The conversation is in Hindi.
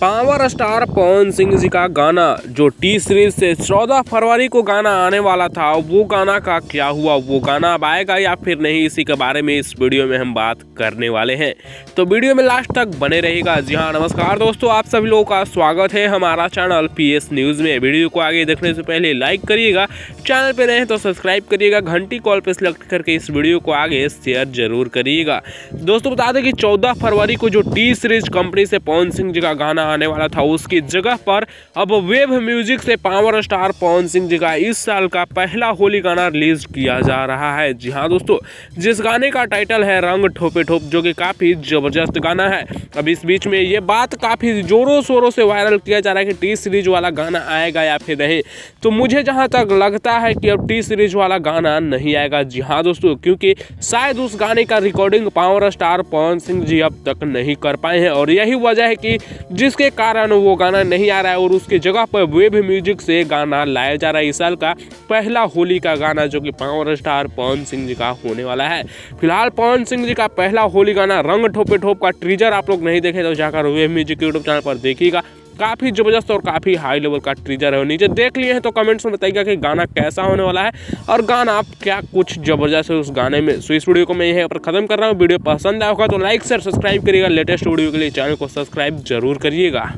पावर स्टार पवन सिंह जी का गाना जो टी सीरीज से 14 फरवरी को गाना आने वाला था, वो गाना का क्या हुआ, वो गाना अब आएगा या फिर नहीं, इसी के बारे में इस वीडियो में हम बात करने वाले हैं। तो वीडियो में लास्ट तक बने रहेगा। जी हाँ, नमस्कार दोस्तों, आप सभी लोगों का स्वागत है हमारा चैनल पीएस न्यूज़ में। वीडियो को आगे देखने से पहले लाइक करिएगा, चैनल पे रहे तो सब्सक्राइब करिएगा, घंटी कॉल पे सिलेक्ट करके इस वीडियो को आगे शेयर जरूर करिएगा। दोस्तों बता दें कि 14 फरवरी को जो टी सीरीज कंपनी से पवन सिंह जी का गाना आने वाला था, उसकी जगह पर अब वेब म्यूजिक से पावर स्टार पवन सिंह जी का इस साल का पहला होली गाना रिलीज किया जा रहा है। जी हाँ दोस्तों, जिस गाने का टाइटल है रंग ठोपे ठोप, जो कि काफी जबरदस्त गाना है। अब इस बीच में ये बात काफी जोरों शोरों से वायरल किया जा रहा है कि टी सीरीज वाला गाना आएगा या फिर नहीं। तो मुझे जहां तक लगता है कि अब टी सीरीज वाला गाना नहीं आएगा। जी हाँ दोस्तों, क्योंकि शायद उस गाने का recording power star Pawan Singh ji अब तक नहीं कर पाए हैं, और यही वजह है कि जिसके कारण वो गाना नहीं आ रहा है, और उसकी जगह पर वेब म्यूजिक से गाना लाया जा रहा है। इस साल का पहला होली का गाना जो कि पावर स्टार पवन सिंह जी का होने वाला है। फिलहाल पवन सिंह जी का पहला होली गाना रंग ठोपे ठोप का ट्रीजर आप लोग नहीं देखे तो जाकर वेब म्यूजिक यूट्यूब चैनल पर देखिएगा। काफ़ी ज़बरदस्त और काफ़ी हाई लेवल का ट्रीजर है। नीचे देख लिए हैं तो कमेंट्स में बताइएगा कि गाना कैसा होने वाला है और गाना आप क्या कुछ ज़बरदस्त है उस गाने में। सो इस वीडियो को मैं यहीं पर ख़त्म कर रहा हूँ। वीडियो पसंद आया होगा तो लाइक शेयर सब्सक्राइब करिएगा। लेटेस्ट वीडियो के लिए चैनल को सब्सक्राइब जरूर करिएगा।